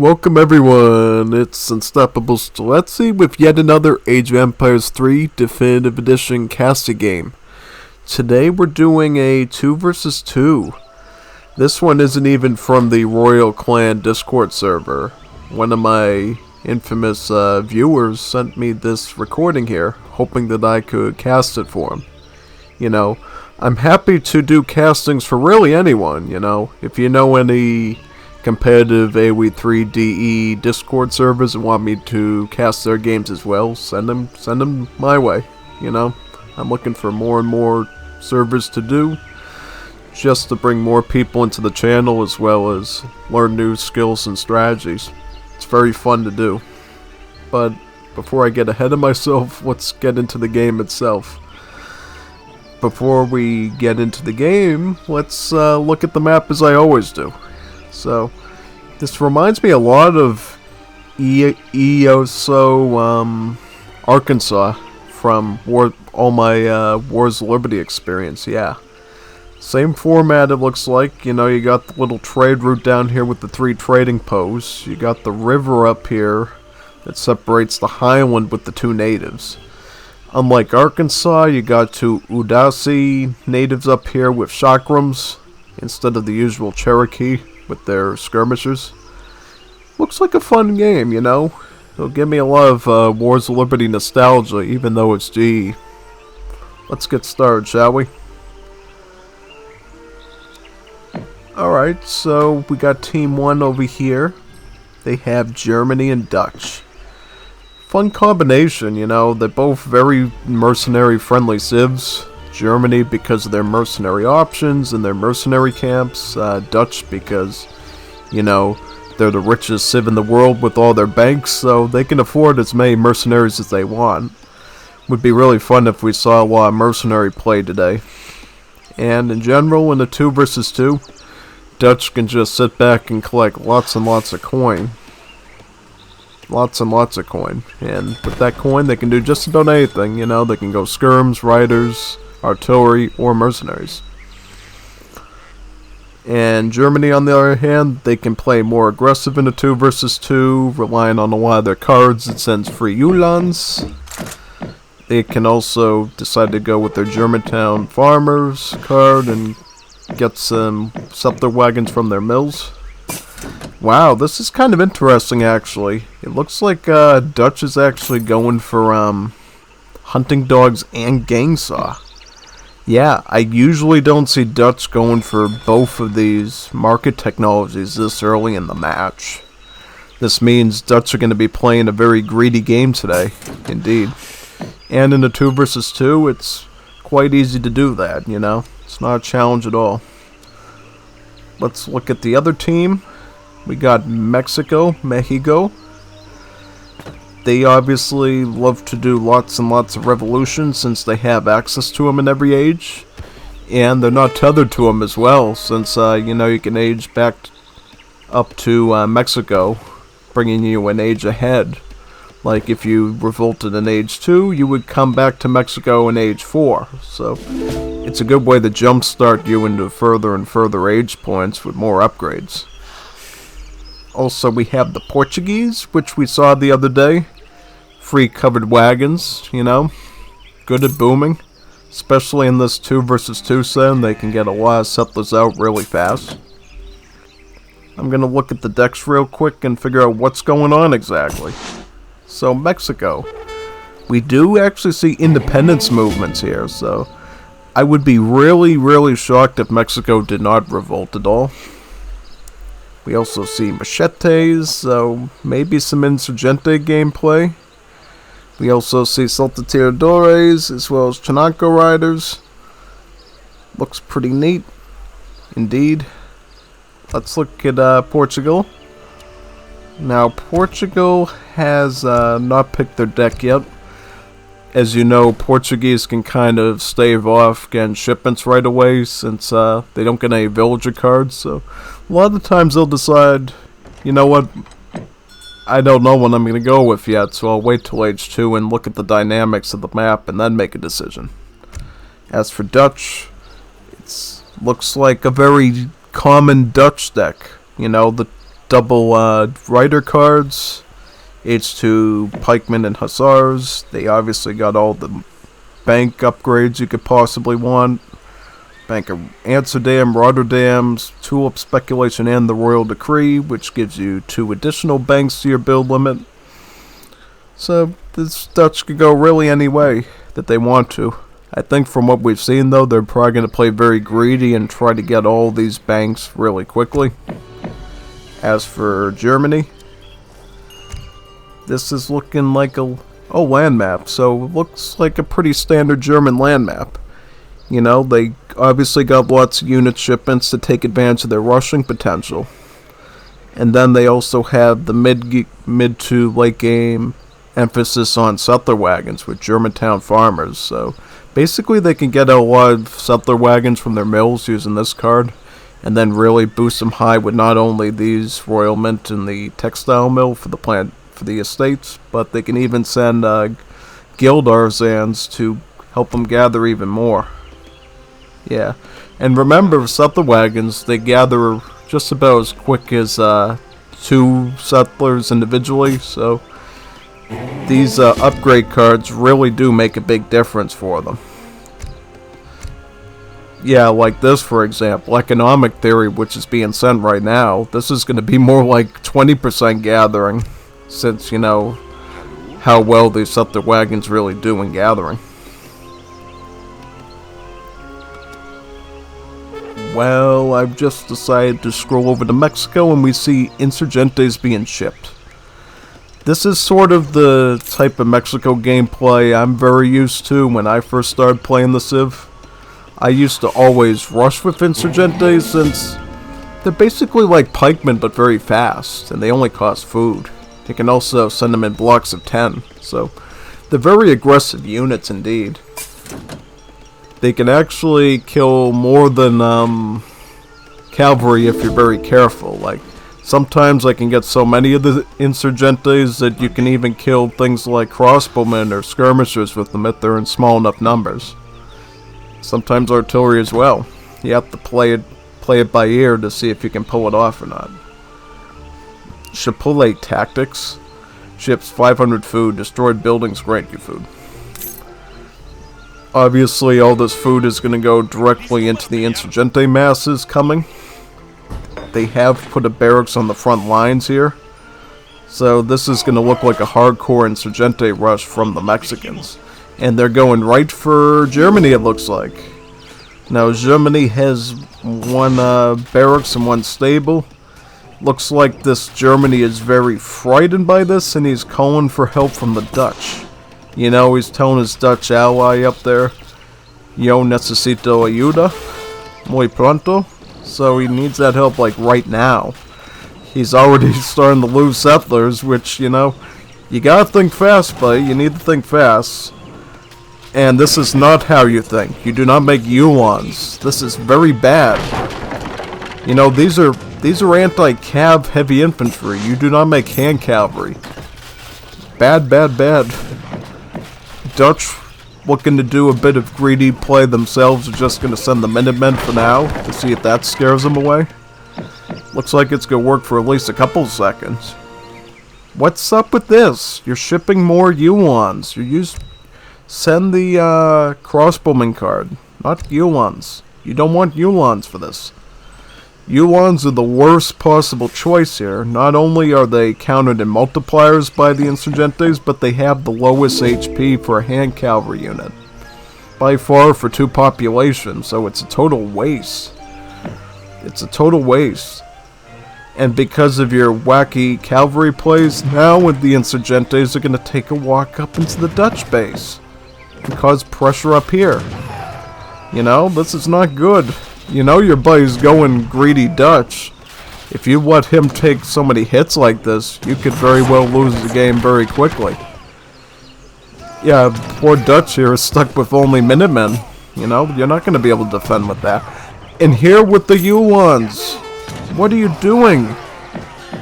Welcome everyone, it's Unstoppable Stiletsy with yet another Age of Empires 3 Definitive Edition casting game. Today we're doing a 2 versus 2. This one isn't even from the Royal Clan Discord server. One of my infamous viewers sent me this recording here, hoping that I could cast it for him. You know, I'm happy to do castings for really anyone, if you know any competitive AoE3 DE Discord servers and want me to cast their games as well, send them my way. I'm looking for more and more servers to do, just to bring more people into the channel as well as learn new skills and strategies. It's very fun to do. But before I get ahead of myself, let's get into the game itself. Before we get into the game, let's look at the map as I always do. So, this reminds me a lot of EOSO, Arkansas from all my Wars of Liberty experience, yeah. Same format it looks like, you got the little trade route down here with the 3 trading posts. You got the river up here that separates the highland with the 2 natives. Unlike Arkansas, you got 2 Udasi natives up here with chakrams instead of the usual Cherokee with their skirmishers. Looks like a fun game, It'll give me a lot of Wars of Liberty nostalgia, even though it's GE. Let's get started, shall we? Alright, so we got Team 1 over here. They have Germany and Dutch. Fun combination, they're both very mercenary-friendly civs. Germany because of their mercenary options and their mercenary camps. Dutch because, they're the richest civ in the world with all their banks, so they can afford as many mercenaries as they want. Would be really fun if we saw a lot of mercenary play today. And in general, in a 2 versus 2, Dutch can just sit back and collect lots and lots of coin. Lots and lots of coin. And with that coin, they can do just about anything, They can go skirms, riders, artillery, or mercenaries. And Germany, on the other hand, they can play more aggressive in a 2 versus 2, relying on a lot of their cards that sends free Uhlans. They can also decide to go with their Germantown farmers card and get some scepter wagons from their mills. Wow, this is kind of interesting actually. It looks like Dutch is actually going for hunting dogs and gang saw. Yeah, I usually don't see Dutch going for both of these market technologies this early in the match. This means Dutch are going to be playing a very greedy game today, indeed. And in a 2 versus 2, it's quite easy to do that, It's not a challenge at all. Let's look at the other team. We got Mexico. They obviously love to do lots and lots of revolutions since they have access to them in every age. And they're not tethered to them as well since, you can age back up to Mexico, bringing you an age ahead. Like if you revolted in age 2, you would come back to Mexico in age 4. So it's a good way to jumpstart you into further and further age points with more upgrades. Also, we have the Portuguese, which we saw the other day. Free covered wagons, Good at booming. Especially in this 2 versus 2 sim, they can get a lot of settlers out really fast. I'm going to look at the decks real quick and figure out what's going on exactly. So, Mexico. We do actually see independence movements here, so I would be really, really shocked if Mexico did not revolt at all. We also see machetes, so maybe some insurgente gameplay. We also see saltatiradores as well as Chinaco riders. Looks pretty neat, indeed. Let's look at Portugal. Now, Portugal has not picked their deck yet. As you know, Portuguese can kind of stave off getting shipments right away since they don't get any villager cards. So a lot of the times they'll decide, you know what, I don't know what I'm going to go with yet, so I'll wait till age 2 and look at the dynamics of the map and then make a decision. As for Dutch, it looks like a very common Dutch deck. The double rider cards, H2 pikemen and hussars. They obviously got all the bank upgrades you could possibly want. Bank of Amsterdam, Rotterdam's, Tulip Speculation, and the Royal Decree, which gives you 2 additional banks to your build limit. So this Dutch could go really any way that they want to. I think from what we've seen though, they're probably going to play very greedy and try to get all these banks really quickly. As for Germany, this is looking like a land map, so it looks like a pretty standard German land map. You know, they obviously got lots of unit shipments to take advantage of their rushing potential. And then they also have the mid to late game emphasis on settler wagons with Germantown farmers. So basically they can get a lot of settler wagons from their mills using this card, and then really boost them high with not only these Royal Mint and the textile mill for the plant for the estates, but they can even send guild arzans to help them gather even more. Yeah, and remember, settler wagons, they gather just about as quick as 2 settlers individually, so these upgrade cards really do make a big difference for them. Yeah, like this for example, economic theory, which is being sent right now, this is going to be more like 20% gathering, since you know how well these settler wagons really do in gathering. Well, I've just decided to scroll over to Mexico and we see insurgentes being shipped. This is sort of the type of Mexico gameplay I'm very used to when I first started playing the Civ. I used to always rush with insurgentes since they're basically like pikemen but very fast, and they only cost food. You can also send them in blocks of 10, so they're very aggressive units indeed. They can actually kill more than cavalry if you're very careful. Like, sometimes I can get so many of the insurgentes that you can even kill things like crossbowmen or skirmishers with them if they're in small enough numbers. Sometimes artillery as well. You have to play it by ear to see if you can pull it off or not. Chapule tactics. Ships 500 food. Destroyed buildings grant you food. Obviously, all this food is going to go directly into the insurgente masses coming. They have put a barracks on the front lines here. So this is going to look like a hardcore insurgente rush from the Mexicans. And they're going right for Germany, it looks like. Now, Germany has 1 barracks and 1 stable. Looks like this Germany is very frightened by this, and he's calling for help from the Dutch. You know, he's telling his Dutch ally up there, yo necesito ayuda, muy pronto. So he needs that help like right now. He's already starting to lose settlers, which, you know, you gotta think fast, buddy. You need to think fast. And this is not how you think. You do not make Uhlans. This is very bad. You know, these are anti-cav heavy infantry. You do not make hand cavalry. Bad, bad, bad. Dutch, looking to do a bit of greedy play themselves, are just going to send the Minutemen for now to see if that scares them away. Looks like it's going to work for at least a couple seconds. What's up with this? You're shipping more Uhlans. Send the crossbowman card, not Uhlans. You don't want Uhlans for this. Uhlans are the worst possible choice here. Not only are they counted in multipliers by the insurgentes, but they have the lowest HP for a hand cavalry unit. By far for 2 populations, so it's a total waste. It's a total waste. And because of your wacky cavalry plays, now with the insurgentes are going to take a walk up into the Dutch base and cause pressure up here. You know, this is not good. You know your buddy's going greedy Dutch. If you let him take so many hits like this, you could very well lose the game very quickly. Yeah, poor Dutch here is stuck with only Minutemen. You know, you're not going to be able to defend with that. And here with the Uhlans. What are you doing?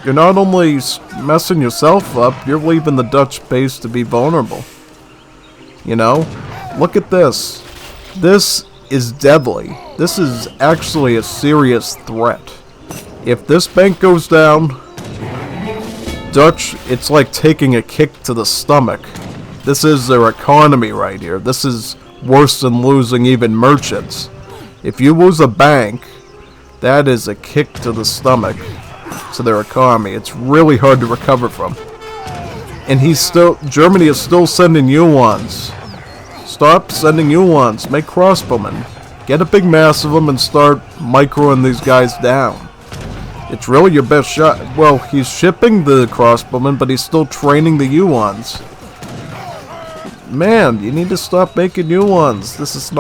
You're not only messing yourself up, you're leaving the Dutch base to be vulnerable. You know? Look at this. This is deadly. This is actually a serious threat. If this bank goes down, Dutch, it's like taking a kick to the stomach. This is their economy right here. This is worse than losing even merchants. If you lose a bank, that is a kick to the stomach to their economy. It's really hard to recover from. And Germany is still sending yuans. Stop sending yuans. Make crossbowmen. Get a big mass of them and start microing these guys down. It's really your best shot. Well, he's shipping the crossbowmen, but he's still training the yuans. Man, you need to stop making yuans. This is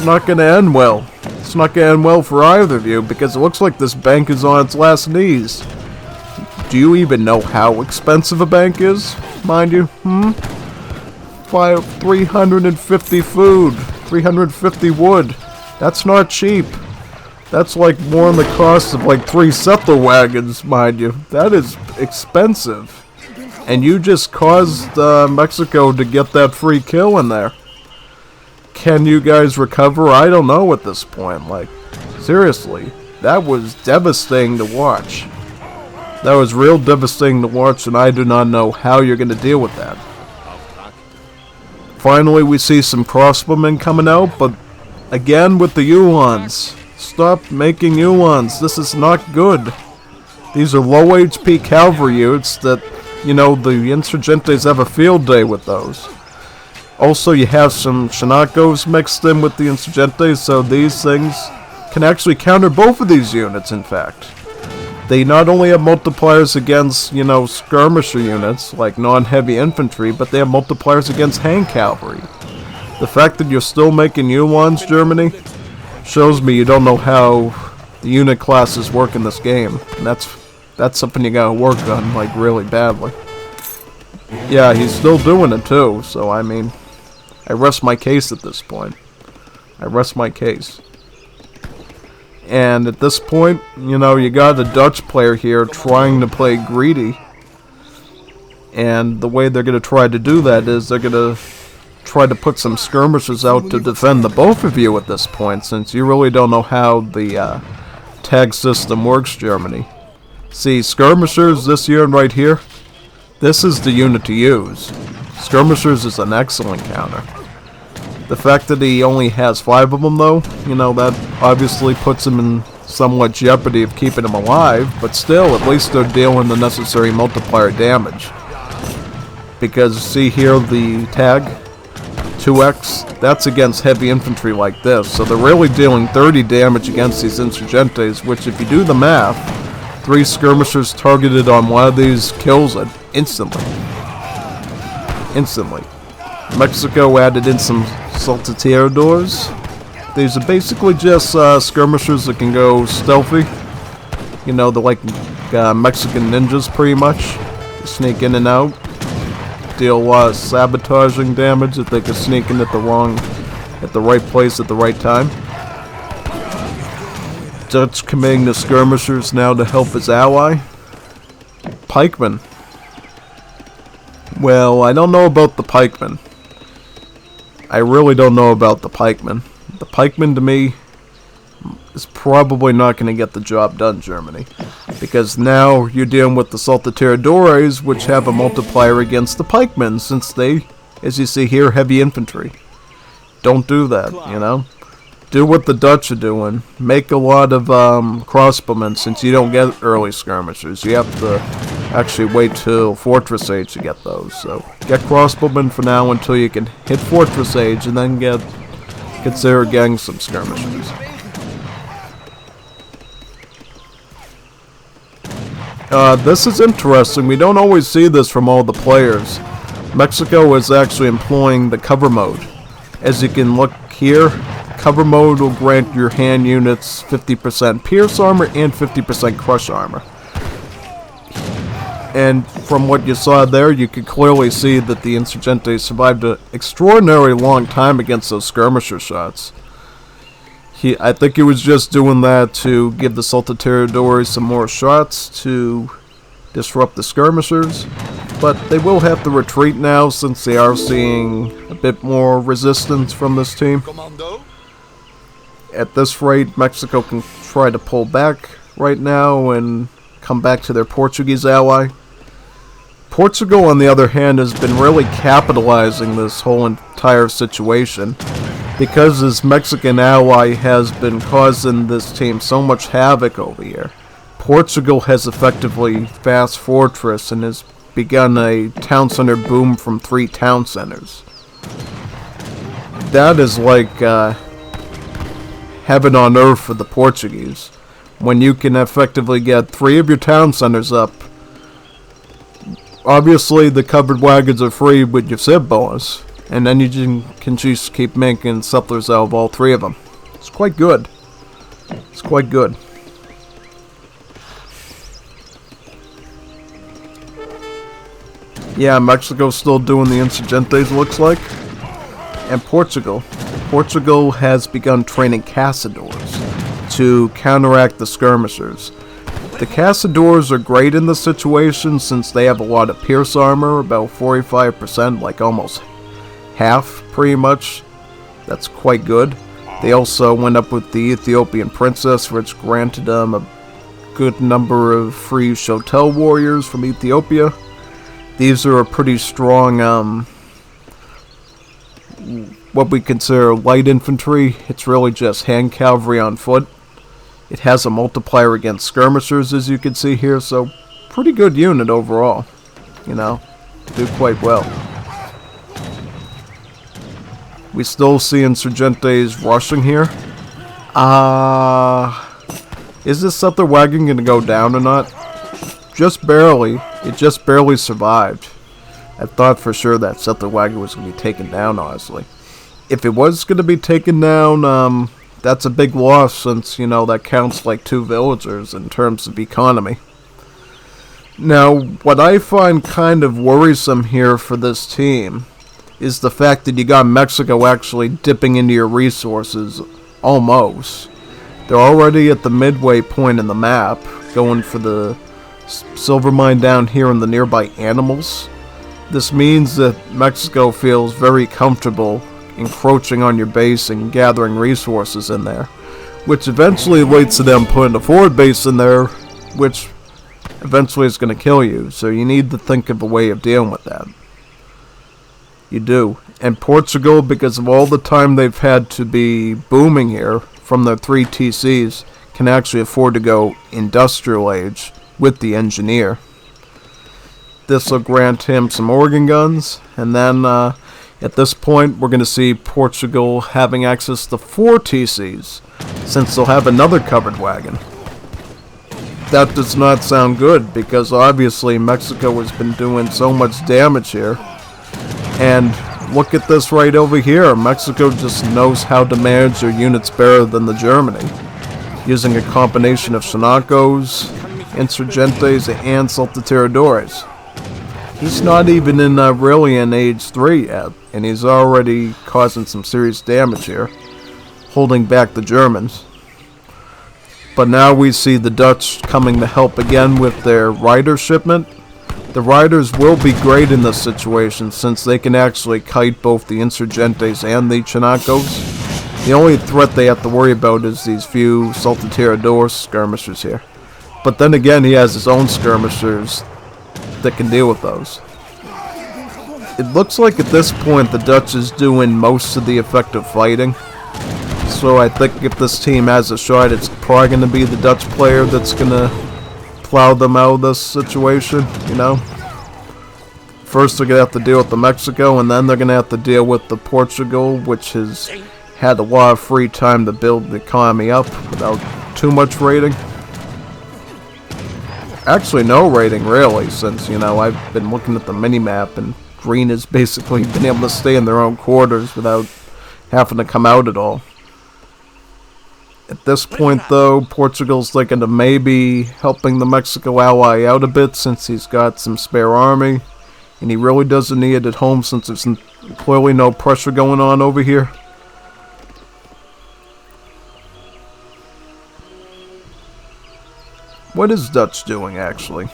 not going to end well. It's not going to end well for either of you, because it looks like this bank is on its last knees. Do you even know how expensive a bank is, mind you? 350 food, 350 wood. That's not cheap. That's like more than the cost of like 3 settler wagons, mind you. That is expensive. And you just caused Mexico to get that free kill in there. Can you guys recover? I don't know at this point. Like, seriously, that was devastating to watch. That was real devastating to watch, and I do not know how you're going to deal with that. Finally, we see some crossbowmen coming out, but again with the yuans. Stop making yuans. This is not good. These are low HP cavalry units that, you know, the insurgentes have a field day with those. Also, you have some Shanakos mixed in with the insurgentes, so these things can actually counter both of these units, in fact. They not only have multipliers against, you know, skirmisher units, like non-heavy infantry, but they have multipliers against hand cavalry. The fact that you're still making yuans, Germany, shows me you don't know how the unit classes work in this game. And that's something you gotta work on, like, really badly. Yeah, he's still doing it too, so I mean, I rest my case at this point. I rest my case. And at this point, you know, you got a Dutch player here trying to play greedy. And the way they're gonna try to do that is they're gonna try to put some skirmishers out to defend the both of you at this point, since you really don't know how the tag system works, Germany. See, skirmishers, this unit right here, this is the unit to use. Skirmishers is an excellent counter. The fact that he only has 5 of them, though, you know, that obviously puts him in somewhat jeopardy of keeping him alive, but still, at least they're dealing the necessary multiplier damage. Because, see here, the tag, 2x, that's against heavy infantry like this, so they're really dealing 30 damage against these insurgentes, which if you do the math, 3 skirmishers targeted on one of these kills it instantly. Instantly. Mexico added in some saltatiradores. These are basically just skirmishers that can go stealthy. You know, they're like Mexican ninjas pretty much. They sneak in and out. Deal a lot of sabotaging damage if they can sneak in at the right place at the right time. Dutch committing the skirmishers now to help his ally. Pikemen. Well, I don't know about the pikemen. I really don't know about the pikemen. The pikemen to me is probably not going to get the job done, Germany. Because now you're dealing with the saltatiradores, which have a multiplier against the pikemen, since they, as you see here, heavy infantry. Don't do that, you know? Do what the Dutch are doing. Make a lot of crossbowmen, since you don't get early skirmishers. You have to actually wait till Fortress Age to get those. So get crossbowmen for now until you can hit Fortress Age, and then consider getting some skirmishers. This is interesting. We don't always see this from all the players. Mexico is actually employing the cover mode. As you can look here, cover mode will grant your hand units 50% pierce armor and 50% crush armor. And from what you saw there, you could clearly see that the insurgentes survived an extraordinarily long time against those skirmisher shots. I think he was just doing that to give the saltatiradores some more shots to disrupt the skirmishers, but they will have to retreat now since they are seeing a bit more resistance from this team. At this rate, Mexico can try to pull back right now and come back to their Portuguese ally. Portugal, on the other hand, has been really capitalizing this whole entire situation because his Mexican ally has been causing this team so much havoc over here. Portugal has effectively fast fortress and has begun a town center boom from 3 town centers. That is like heaven on earth for the Portuguese. When you can effectively get 3 of your town centers up. Obviously, the covered wagons are free with your SIB bonus, and then you can just keep making settlers out of all 3 of them. It's quite good. It's quite good. Yeah, Mexico's still doing the insurgentes, looks like. And Portugal. Portugal has begun training cazadores to counteract the skirmishers. The cazadores are great in this situation since they have a lot of pierce armor, about 45%, like almost half, pretty much. That's quite good. They also went up with the Ethiopian princess, which granted them a good number of free Shotel warriors from Ethiopia. These are a pretty strong, what we consider light infantry. It's really just hand cavalry on foot. It has a multiplier against skirmishers, as you can see here, so pretty good unit overall. You know, do quite well. We still see insurgentes rushing here. Is this settler wagon going to go down or not? Just barely. It just barely survived. I thought for sure that settler wagon was going to be taken down, honestly. If it was going to be taken down, that's a big loss since, you know, that counts like 2 villagers in terms of economy. Now, what I find kind of worrisome here for this team is the fact that you got Mexico actually dipping into your resources, almost. They're already at the midway point in the map, going for the silver mine down here in the nearby animals. This means that Mexico feels very comfortable encroaching on your base and gathering resources in there, which eventually leads to them putting a forward base in there, which eventually is going to kill you. So you need to think of a way of dealing with that. You do. And Portugal, because of all the time they've had to be booming here from their 3 TCs, can actually afford to go industrial age with the engineer. This will grant him some organ guns, and then at this point, we're going to see Portugal having access to 4 TCs, since they'll have another covered wagon. That does not sound good, because obviously Mexico has been doing so much damage here. And look at this right over here. Mexico just knows how to manage their units better than the Germany, using a combination of Shanacos, Insurgentes, and Saltateradores. He's not even in really in age 3 yet, and he's already causing some serious damage here, holding back the Germans. But now we see the Dutch coming to help again with their rider shipment. The riders will be great in this situation since they can actually kite both the Insurgentes and the Chanacos. The only threat they have to worry about is these few Saltaterador skirmishers here. But then again, he has his own skirmishers that can deal with those. It looks like at this point the Dutch is doing most of the effective fighting. So I think if this team has a shot, it's probably going to be the Dutch player that's going to plow them out of this situation, you know. First they're going to have to deal with the Mexico, and then they're going to have to deal with the Portugal, which has had a lot of free time to build the economy up without too much raiding. Actually, no raiding, really, since, you know, I've been looking at the mini-map, and Green has basically been able to stay in their own quarters without having to come out at all. At this point, though, Portugal's looking to maybe helping the Mexico ally out a bit since he's got some spare army, and he really doesn't need it at home since there's clearly no pressure going on over here. What is Dutch doing, actually?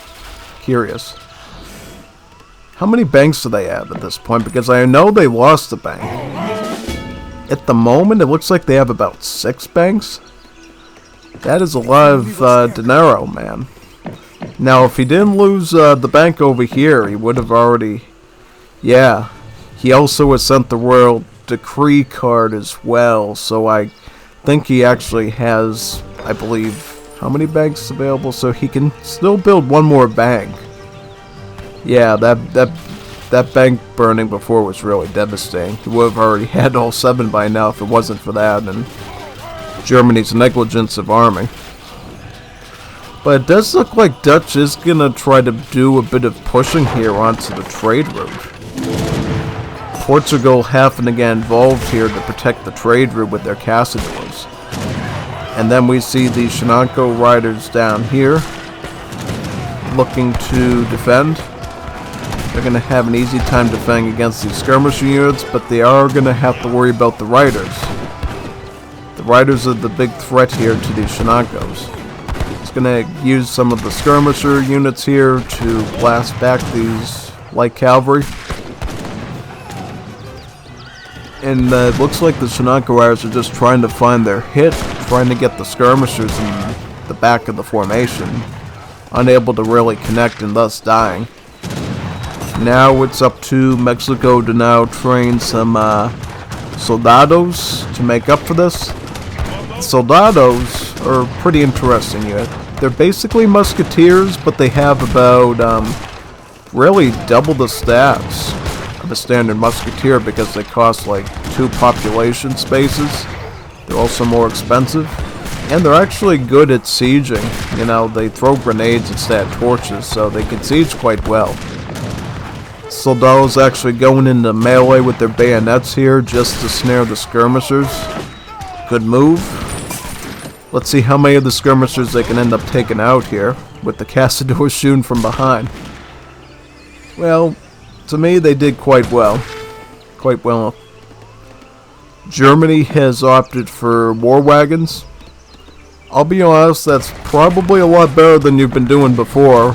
Curious. How many banks do they have at this point? Because I know they lost a bank. At the moment, it looks like they have about 6 banks. That is a lot of dinero, man. Now, if he didn't lose the bank over here, he would have already... Yeah. He also has sent the Royal Decree card as well, so I think he actually has, I believe, how many banks available? So he can still build one more bank. Yeah, that bank burning before was really devastating. He would have already had all 7 by now if it wasn't for that and Germany's negligence of arming. But it does look like Dutch is gonna try to do a bit of pushing here onto the trade route. Portugal having to get involved here to protect the trade route with their Caçadores. And then we see the Shinanko riders down here looking to defend. They're going to have an easy time defending against these skirmisher units, but they are going to have to worry about the riders. The riders are the big threat here to these Shinankos. It's going to use some of the skirmisher units here to blast back these light cavalry. And it looks like the Shinanko riders are just trying to find their hit, trying to get the skirmishers in the back of the formation, unable to really connect and thus dying. Now it's up to Mexico to now train some soldados to make up for this. The soldados are pretty interesting unit. They're basically musketeers, but they have about really double the stats of a standard musketeer because they cost like 2 population spaces. They're also more expensive, and they're actually good at sieging. You know, they throw grenades instead of torches, so they can siege quite well. Soldados actually going into melee with their bayonets here just to snare the skirmishers. Good move. Let's see how many of the skirmishers they can end up taking out here with the Caçadores shooting from behind. Well, to me they did quite well. Quite well. Germany has opted for war wagons. I'll be honest, that's probably a lot better than you've been doing before.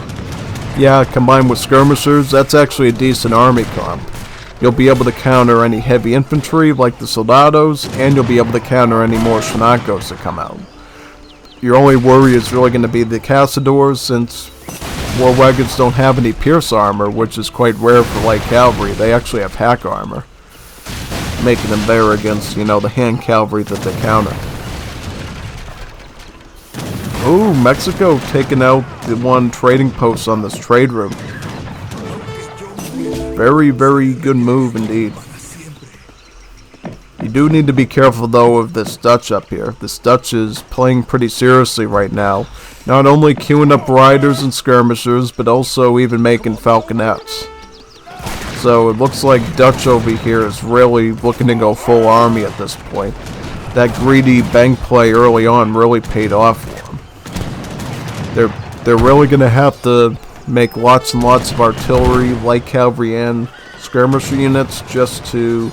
Yeah, combined with skirmishers, that's actually a decent army comp. You'll be able to counter any heavy infantry like the soldados, and you'll be able to counter any more Shinankos that come out. Your only worry is really going to be the Caçadores, since war wagons don't have any pierce armor, which is quite rare for light cavalry. They actually have hack armor, making them better against, you know, the hand cavalry that they counter. Ooh, Mexico taking out the one trading post on this trade route. Very, very good move indeed. You do need to be careful though of this Dutch up here. This Dutch is playing pretty seriously right now. Not only queuing up riders and skirmishers, but also even making falconets. So it looks like Dutch over here is really looking to go full army at this point. That greedy bank play early on really paid off for them. They're really going to have to make lots and lots of artillery, light cavalry, and skirmisher units just to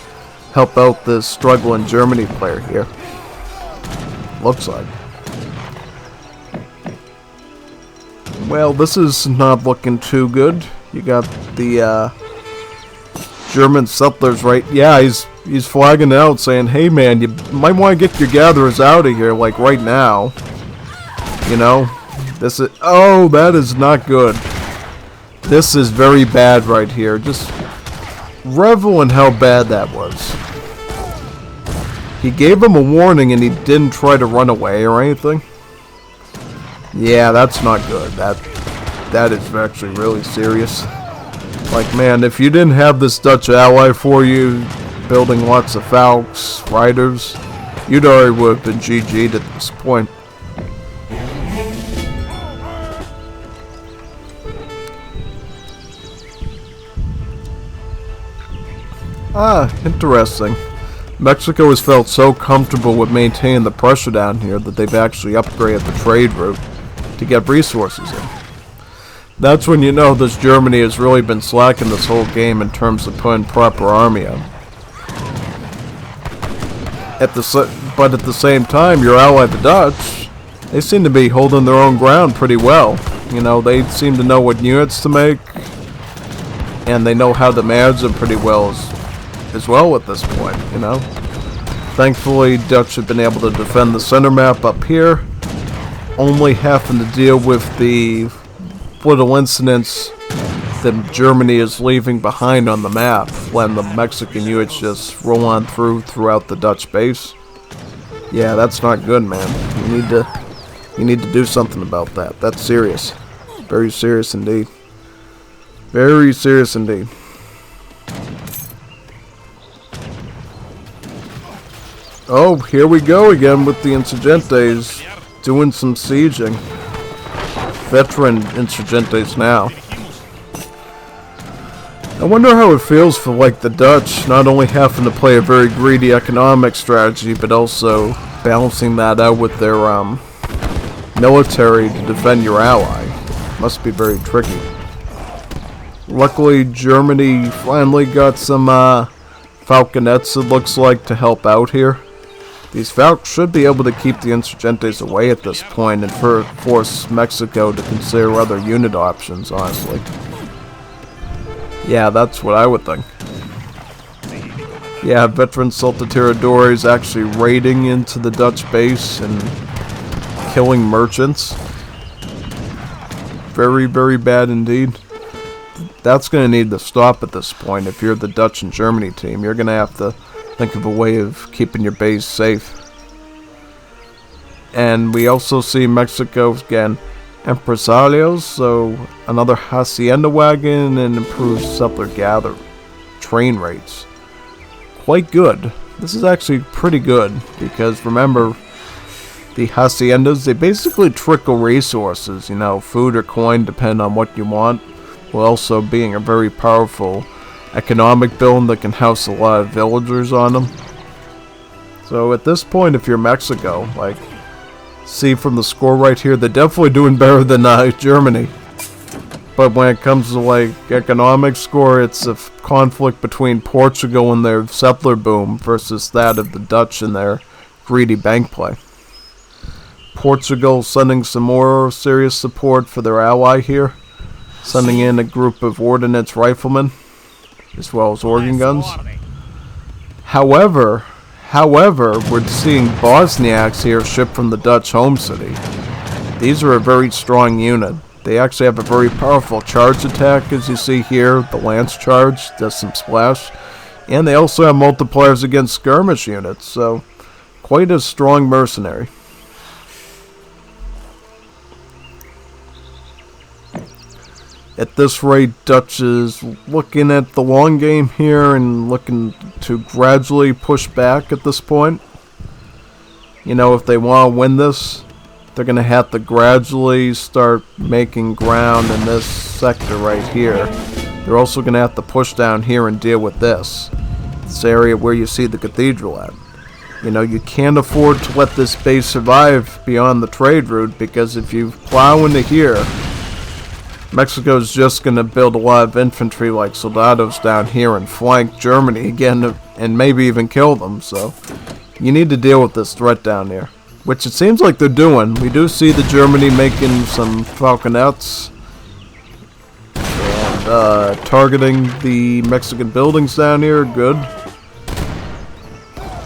help out this struggling Germany player here. Looks like. Well, this is not looking too good. You got the German settlers right. Yeah, he's flagging out saying, hey man, you might want to get your gatherers out of here like right now. You know, this is, oh, that is not good. This is very bad right here. Just revel in how bad that was. He gave him a warning and he didn't try to run away or anything. Yeah, that's not good. That is actually really serious. Like, man, if you didn't have this Dutch ally for you, building lots of Falks, riders, you'd already would have been GG'd at this point. Ah, interesting. Mexico has felt so comfortable with maintaining the pressure down here that they've actually upgraded the trade route to get resources in. That's when you know this Germany has really been slacking this whole game in terms of putting proper army out. But at the same time, your ally the Dutch, they seem to be holding their own ground pretty well. You know, they seem to know what units to make, and they know how to manage them pretty well as well at this point, you know. Thankfully, Dutch have been able to defend the center map up here, only having to deal with the little incidents that Germany is leaving behind on the map when the Mexican units just roll on throughout the Dutch base. Yeah, that's not good, man. You need to do something about that. That's serious. Very serious indeed. Very serious indeed. Oh, here we go again with the Insurgentes doing some sieging. Veteran Insurgentes now. I wonder how it feels for like the Dutch not only having to play a very greedy economic strategy, but also balancing that out with their military to defend your ally. Must be very tricky. Luckily, Germany finally got some falconets, it looks like, to help out here. These Falcons should be able to keep the Insurgentes away at this point and force Mexico to consider other unit options, honestly. Yeah, that's what I would think. Yeah, veteran Saltatiradores actually raiding into the Dutch base and killing merchants. Very, very bad indeed. That's going to need to stop at this point. If you're the Dutch and Germany team, you're going to have to think of a way of keeping your base safe. And we also see Mexico again, Empresarios, so another Hacienda wagon and improved settler gather train rates. Quite good. This is actually pretty good because remember, the Haciendas, they basically trickle resources, you know, food or coin, depending on what you want, while also being a very powerful economic building that can house a lot of villagers on them. So at this point, if you're Mexico, like, see from the score right here, they're definitely doing better than Germany. But when it comes to like economic score, it's a conflict between Portugal and their settler boom versus that of the Dutch and their greedy bank play. Portugal sending some more serious support for their ally here, sending in a group of ordnance riflemen as well as organ guns. However, we're seeing Bosniaks here shipped from the Dutch home city. These are a very strong unit. They actually have a very powerful charge attack, as you see here. The lance charge does some splash. And they also have multipliers against skirmish units, so quite a strong mercenary. At this rate, Dutch is looking at the long game here and looking to gradually push back at this point. You know, if they want to win this, they're going to have to gradually start making ground in this sector right here. They're also going to have to push down here and deal with this area where you see the cathedral at. You know, you can't afford to let this base survive beyond the trade route, because if you plow into here, Mexico's just going to build a lot of infantry like soldados down here and flank Germany again and maybe even kill them. So you need to deal with this threat down here, which it seems like they're doing. We do see the Germany making some falconets and targeting the Mexican buildings down here. Good.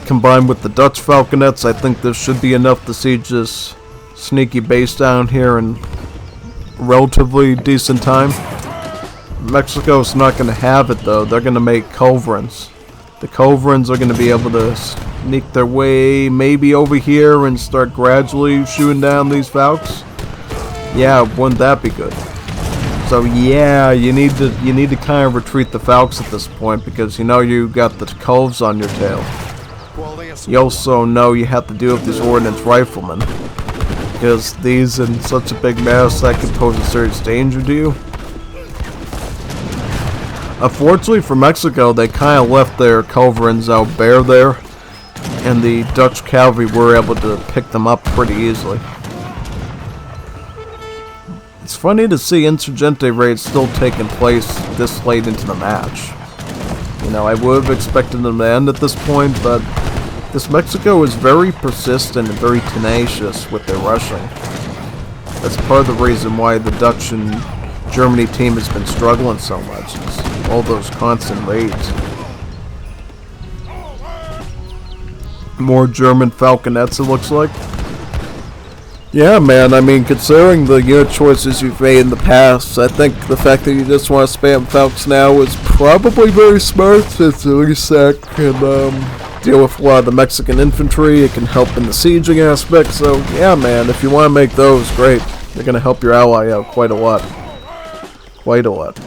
Combined with the Dutch falconets, I think this should be enough to siege this sneaky base down here in relatively decent time. Mexico's not going to have it though. They're going to make culverins. The culverins are going to be able to sneak their way maybe over here and start gradually shooting down these Falks. Yeah, wouldn't that be good? So yeah, you need to kind of retreat the Falks at this point, because you know you got the Culves on your tail. You also know you have to deal with these ordnance riflemen, because these in such a big mass that could pose a serious danger to you. Unfortunately for Mexico, they kind of left their culverins out bare there, and the Dutch cavalry were able to pick them up pretty easily. It's funny to see insurgente raids still taking place this late into the match. You know, I would have expected them to end at this point, but this Mexico is very persistent and very tenacious with their rushing. That's part of the reason why the Dutch and Germany team has been struggling so much. It's all those constant raids. More German falconets, it looks like. Yeah, man, I mean, considering the unit choices you've made in the past, I think the fact that you just want to spam Falcons now is probably very smart, since at least that can deal with a lot of the Mexican infantry. It can help in the sieging aspect, so yeah, man, if you want to make those, great. They're going to help your ally out quite a lot. Quite a lot.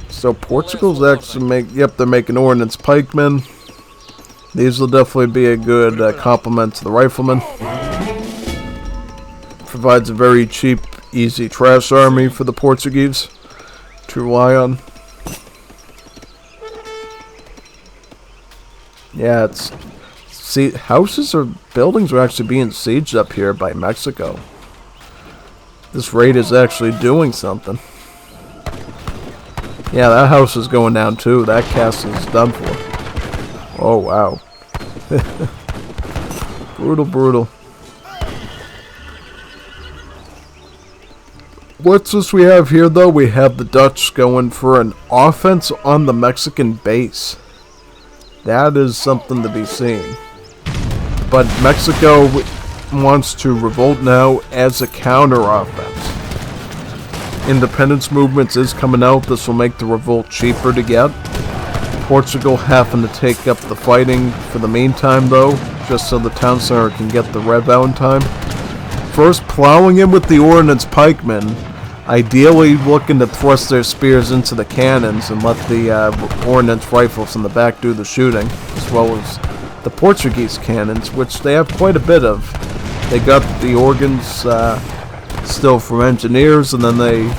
So Portugal's actually they're making ordnance pikemen. These will definitely be a good complement to the riflemen. Provides a very cheap, easy trash army for the Portuguese to rely on. Yeah, houses or buildings are actually being sieged up here by Mexico. This raid is actually doing something. Yeah, that house is going down too. That castle is done for. Oh, wow. Brutal, brutal. What's this we have here, though? We have the Dutch going for an offense on the Mexican base. That is something to be seen. But Mexico wants to revolt now as a counter-offense. Independence movements is coming out. This will make the revolt cheaper to get. Portugal having to take up the fighting for the meantime, though, just so the town center can get the rev out in time. First, plowing in with the ordnance pikemen, ideally looking to thrust their spears into the cannons and let the ordnance rifles in the back do the shooting, as well as the Portuguese cannons, which they have quite a bit of. They got the organs still from engineers, and then they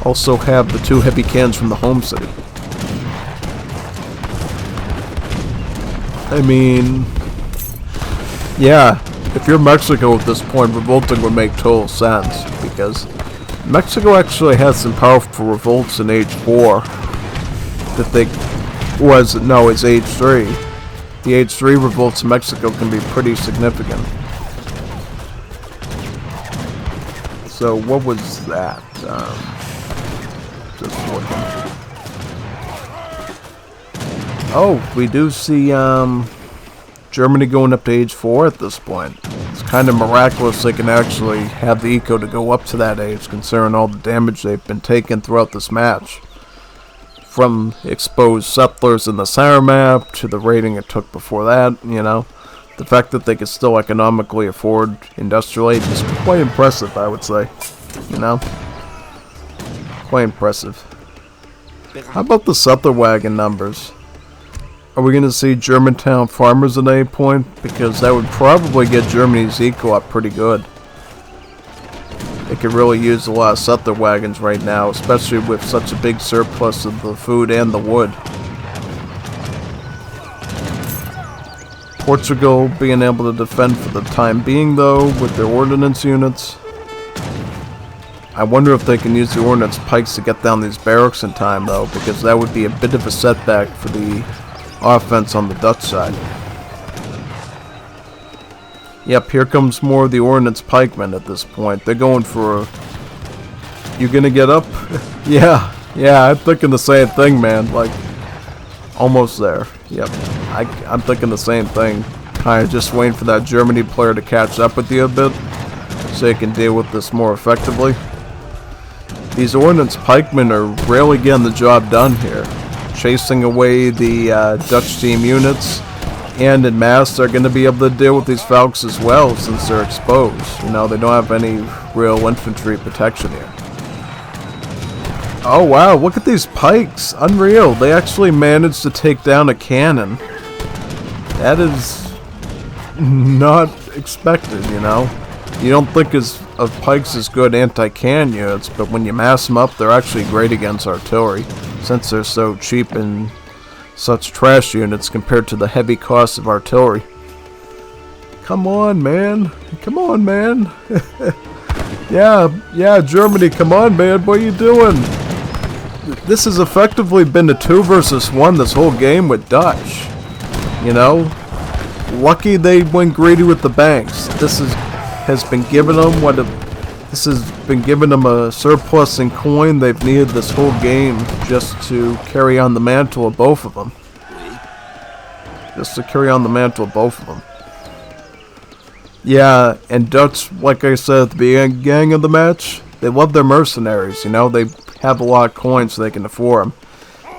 also have the 2 heavy cannons from the home city. I mean, yeah, if you're Mexico at this point, revolting would make total sense, because Mexico actually has some powerful revolts in Age 4 that it's Age 3. The Age 3 revolts in Mexico can be pretty significant. So what was that? Just looking. Oh, we do see Germany going up to Age 4 at this point. It's kind of miraculous they can actually have the eco to go up to that age, considering all the damage they've been taking throughout this match. From exposed settlers in the center map to the raiding it took before that, you know. The fact that they could still economically afford industrial aid is quite impressive, I would say. You know? Quite impressive. How about the settler wagon numbers? Are we going to see Germantown farmers at any point? Because that would probably get Germany's eco up pretty good. They could really use a lot of settler wagons right now, especially with such a big surplus of the food and the wood. Portugal being able to defend for the time being, though, with their ordnance units. I wonder if they can use the ordnance pikes to get down these barracks in time, though, because that would be a bit of a setback for the offense on the Dutch side. Yep, here comes more of the ordnance pikemen at this point. They're going for... You gonna get up? yeah, I'm thinking the same thing, man. Like, almost there. Yep, I'm thinking the same thing. Kind of just waiting for that Germany player to catch up with you a bit, so you can deal with this more effectively. These ordnance pikemen are really getting the job done here. Chasing away the Dutch team units, and in mass they're going to be able to deal with these Falcons as well, since they're exposed. You know, they don't have any real infantry protection here. Oh wow, look at these pikes! Unreal, they actually managed to take down a cannon. That is not expected, you know. You don't think of pikes as good anti-cannon units, but when you mass them up, they're actually great against artillery, since they're so cheap and such trash units compared to the heavy cost of artillery. Come on, man. Come on, man. yeah, Germany, come on, man. What are you doing? This has effectively been a 2 versus 1 this whole game with Dutch. You know? Lucky they went greedy with the banks. This has been giving them a surplus in coin they've needed this whole game just to carry on the mantle of both of them. Yeah, and Dutch, like I said at the beginning of the match, they love their mercenaries. You know, they have a lot of coins so they can afford them.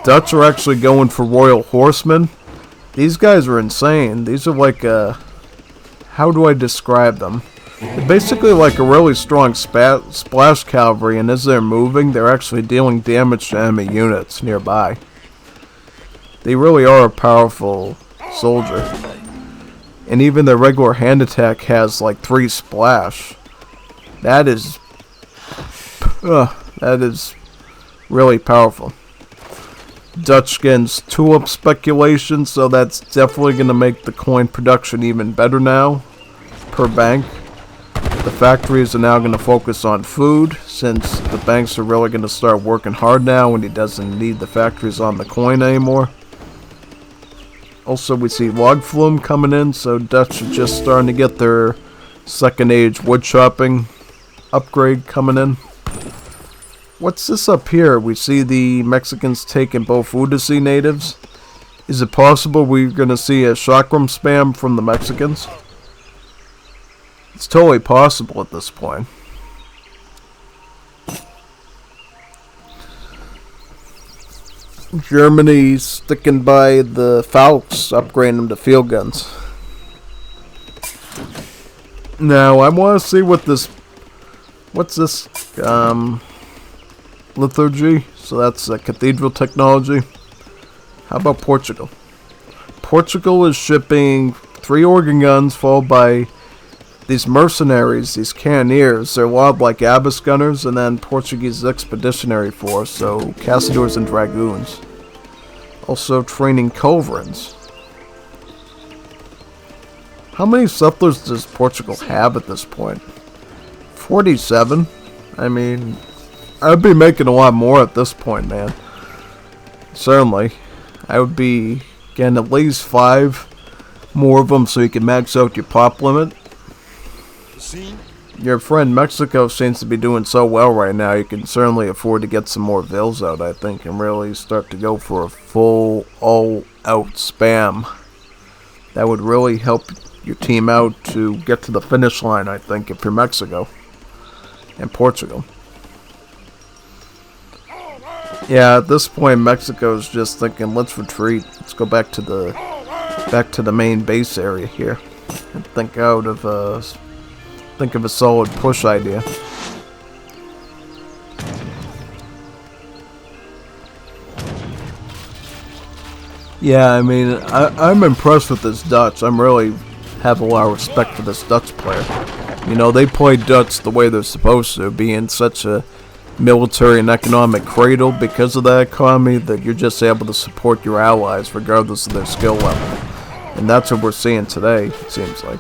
Dutch are actually going for Royal Horsemen. These guys are insane. These are like how do I describe them? They're basically like a really strong splash cavalry, and as they're moving, they're actually dealing damage to enemy units nearby. They really are a powerful soldier. And even their regular hand attack has like 3 splash. That is really powerful. Dutch gets tulip speculation, so that's definitely going to make the coin production even better now per bank. The factories are now going to focus on food, since the banks are really going to start working hard now when he doesn't need the factories on the coin anymore. Also, we see log flume coming in, so Dutch are just starting to get their second age wood chopping upgrade coming in. What's this up here? We see the Mexicans taking both Udasi natives. Is it possible we're going to see a chakram spam from the Mexicans? It's totally possible at this point. Germany sticking by the Falks, upgrading them to field guns. Now, I want to see what this... What's this? Liturgy. So that's cathedral technology. How about Portugal? Portugal is shipping 3 organ guns, followed by these mercenaries, these cannoneers. They're a lot like Abbas gunners, and then Portuguese expeditionary force, so Caçadores and Dragoons. Also training culverins. How many settlers does Portugal have at this point? 47? I mean, I'd be making a lot more at this point, man. Certainly. I would be getting at least 5 more of them so you can max out your pop limit. Your friend Mexico seems to be doing so well right now, you can certainly afford to get some more vills out, I think, and really start to go for a full, all-out spam. That would really help your team out to get to the finish line, I think, if you're Mexico and Portugal. Yeah, at this point, Mexico's just thinking, let's retreat. Let's go back to the main base area here and think of a solid push idea. Yeah, I mean, I'm impressed with this Dutch. I'm really have a lot of respect for this Dutch player. You know, they play Dutch the way they're supposed to, being such a military and economic cradle because of that economy that you're just able to support your allies regardless of their skill level. And that's what we're seeing today, it seems like.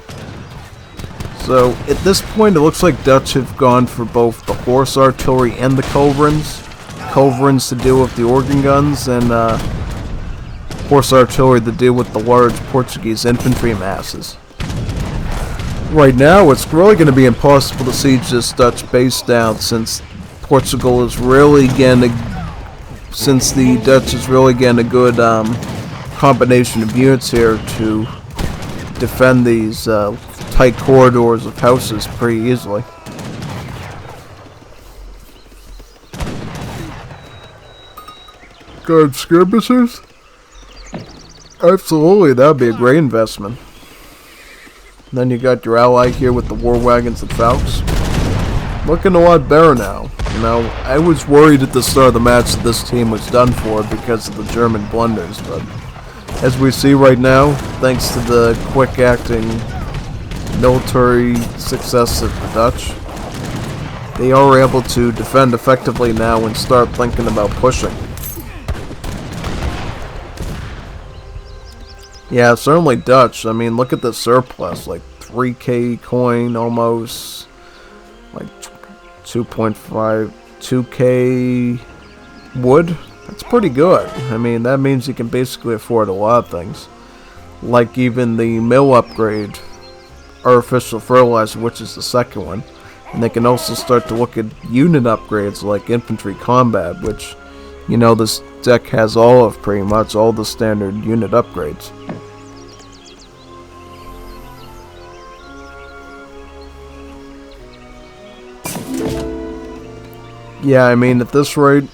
So, at this point, it looks like Dutch have gone for both the horse artillery and the culverins. Culverins to deal with the organ guns, and horse artillery to deal with the large Portuguese infantry masses. Right now, it's really going to be impossible to siege this Dutch base down, since Portugal is really getting since the Dutch is really getting a good combination of units here to defend these tight corridors of houses pretty easily. Guard skirmishers? Absolutely, that would be a great investment. And then you got your ally here with the war wagons and Falcons. Looking a lot better now. You know, I was worried at the start of the match that this team was done for because of the German blunders, but as we see right now, thanks to the quick acting military success of the Dutch, they are able to defend effectively now and start thinking about pushing. Yeah, certainly Dutch. I mean, look at the surplus, like 3k coin almost, like 2.5, 2k wood. That's pretty good. I mean, that means you can basically afford a lot of things, like even the mill upgrade, artificial fertilizer, which is the second one. And they can also start to look at unit upgrades like infantry combat, which, you know, this deck has all of pretty much all the standard unit upgrades. Yeah, I mean, at this rate,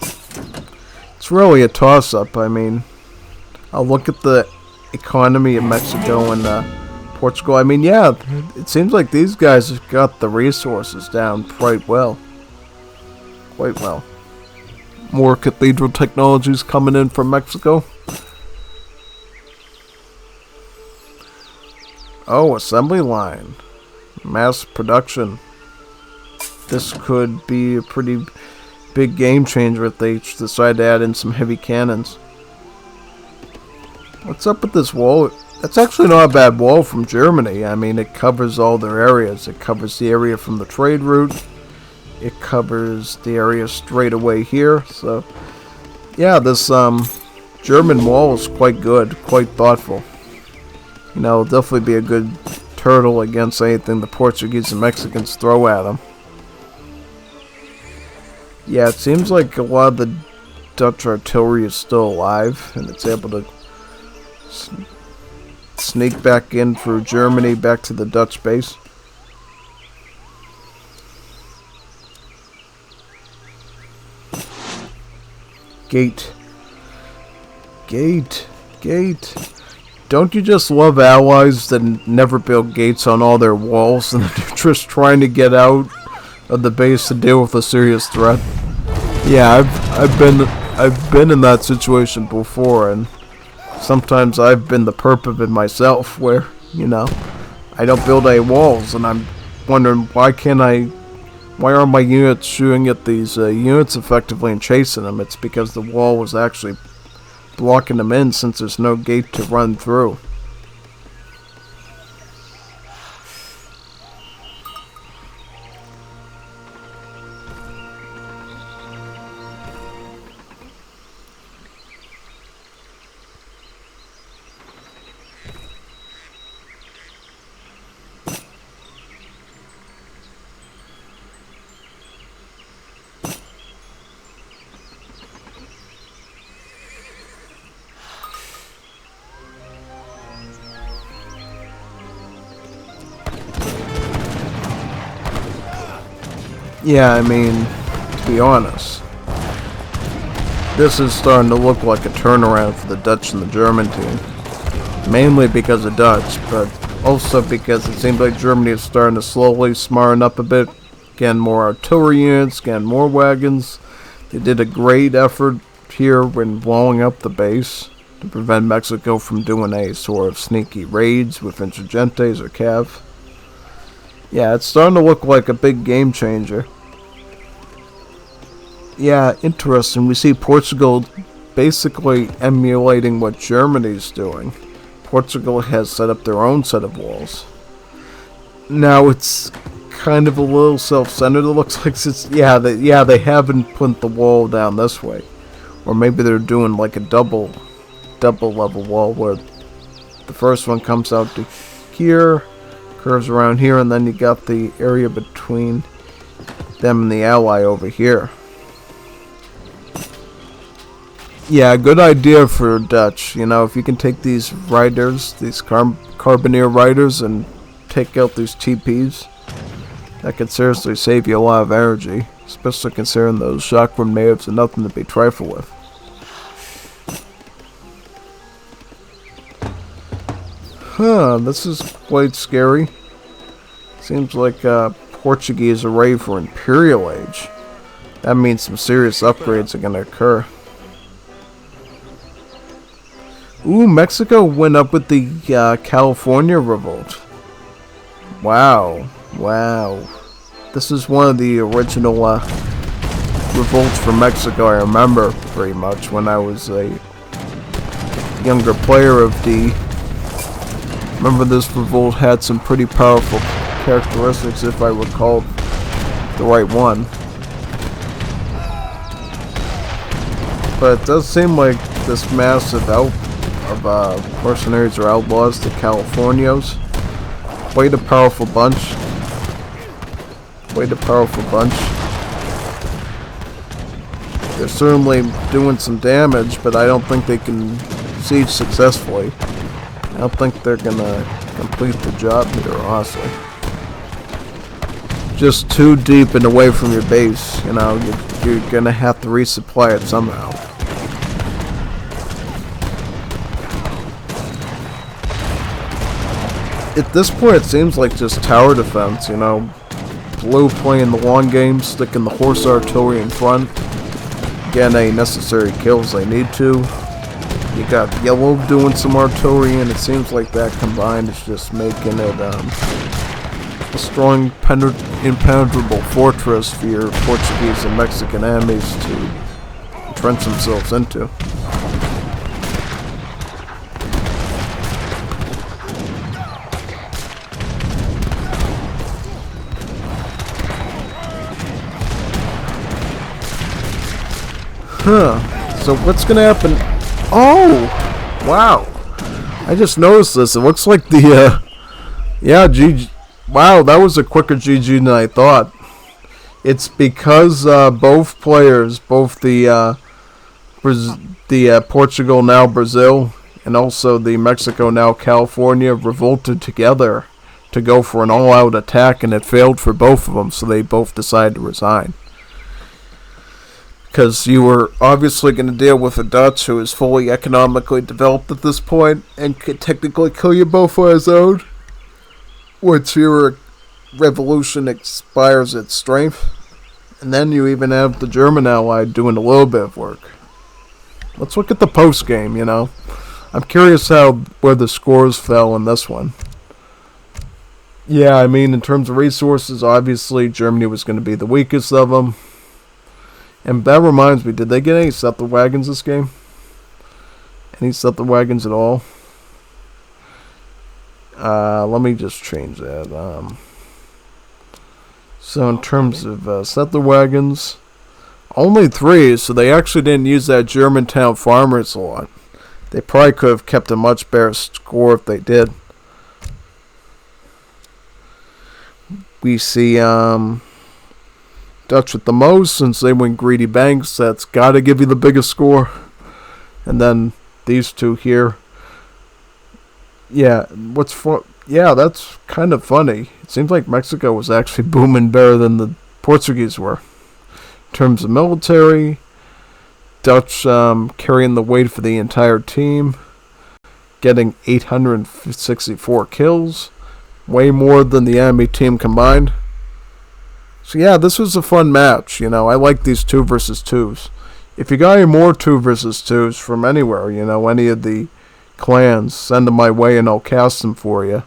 it's really a toss-up. I mean, I'll look at the economy of Mexico and Portugal. I mean, yeah, it seems like these guys have got the resources down quite well. Quite well. More cathedral technologies coming in from Mexico. Oh, assembly line. Mass production. This could be a pretty big game changer if they decide to add in some heavy cannons. What's up with this wall? That's actually not a bad wall from Germany. I mean, it covers all their areas. It covers the area from the trade route. It covers the area straight away here. So, yeah, this German wall is quite good, quite thoughtful. You know, it'll definitely be a good turtle against anything the Portuguese and Mexicans throw at them. Yeah, it seems like a lot of the Dutch artillery is still alive, and it's able to sneak back in through Germany back to the Dutch base. Gate. Gate. Gate. Don't you just love allies that never build gates on all their walls and they're just trying to get out of the base to deal with a serious threat? Yeah, I've been in that situation before, and sometimes I've been the perp of it myself, where, you know, I don't build any walls, and I'm wondering why aren't my units shooting at these units effectively and chasing them? It's because the wall was actually blocking them in, since there's no gate to run through. Yeah, I mean, to be honest, this is starting to look like a turnaround for the Dutch and the German team. Mainly because of Dutch, but also because it seems like Germany is starting to slowly smarten up a bit, getting more artillery units, getting more wagons. They did a great effort here when walling up the base to prevent Mexico from doing a sort of sneaky raids with insurgentes or cav. Yeah, it's starting to look like a big game changer. Yeah, interesting. We see Portugal basically emulating what Germany's doing. Portugal has set up their own set of walls. Now it's kind of a little self-centered. It looks like they haven't put the wall down this way, or maybe they're doing like a double level wall where the first one comes out to here, curves around here, and then you got the area between them and the ally over here. Yeah, good idea for Dutch. You know, if you can take these riders, these Carbineer riders, and take out these TPs, that could seriously save you a lot of energy, especially considering those shock grenades are nothing to be trifled with. Huh, this is quite scary. Seems like Portuguese are ready for Imperial Age. That means some serious upgrades are going to occur. Ooh, Mexico went up with the California revolt. Wow. This is one of the original revolts from Mexico. I remember pretty much when I was a younger player of D. Remember, this revolt had some pretty powerful characteristics, if I recall the right one. But it does seem like this massive mercenaries or outlaws, the Californios, quite a powerful bunch. They're certainly doing some damage, but I don't think they can siege successfully. I don't think they're gonna complete the job here, honestly. just too deep and away from your base. You know, you're gonna have to resupply it somehow. At this point, it seems like just tower defense, you know. Blue playing the long game, sticking the horse artillery in front, getting any necessary kills they need to. You got yellow doing some artillery, and it seems like that combined is just making it a strong, impenetrable fortress for your Portuguese and Mexican enemies to entrench themselves into. So what's gonna happen? Oh! Wow! I just noticed this. It looks like the, yeah, GG. Wow, that was a quicker GG than I thought. It's because both players, both the Portugal, now Brazil, and also the Mexico, now California, revolted together to go for an all-out attack, and it failed for both of them, so they both decided to resign. Because you were obviously going to deal with a Dutch who is fully economically developed at this point and could technically kill you both on his own once your revolution expires its strength. And then you even have the German ally doing a little bit of work. Let's look at the post game, you know. I'm curious where the scores fell in this one. Yeah, I mean, in terms of resources, obviously Germany was going to be the weakest of them. And that reminds me, did they get any settler wagons this game? Any settler wagons at all? Let me just change that. So in terms of settler wagons, only 3, so they actually didn't use that Germantown farmers a lot. They probably could have kept a much better score if they did. We see Dutch with the most, since they win greedy banks. That's got to give you the biggest score. And then these two here. Yeah, yeah, that's kind of funny. It seems like Mexico was actually booming better than the Portuguese were. In terms of military, Dutch carrying the weight for the entire team, getting 864 kills, way more than the enemy team combined. So yeah, this was a fun match, you know. I like these 2 versus 2s. If you got any more 2 versus 2s from anywhere, you know, any of the clans, send them my way and I'll cast them for you.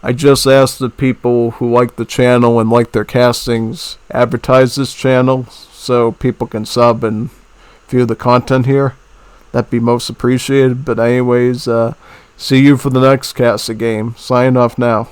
I just asked the people who like the channel and like their castings, advertise this channel so people can sub and view the content here. That'd be most appreciated. But anyways, see you for the next casting game. Sign off now.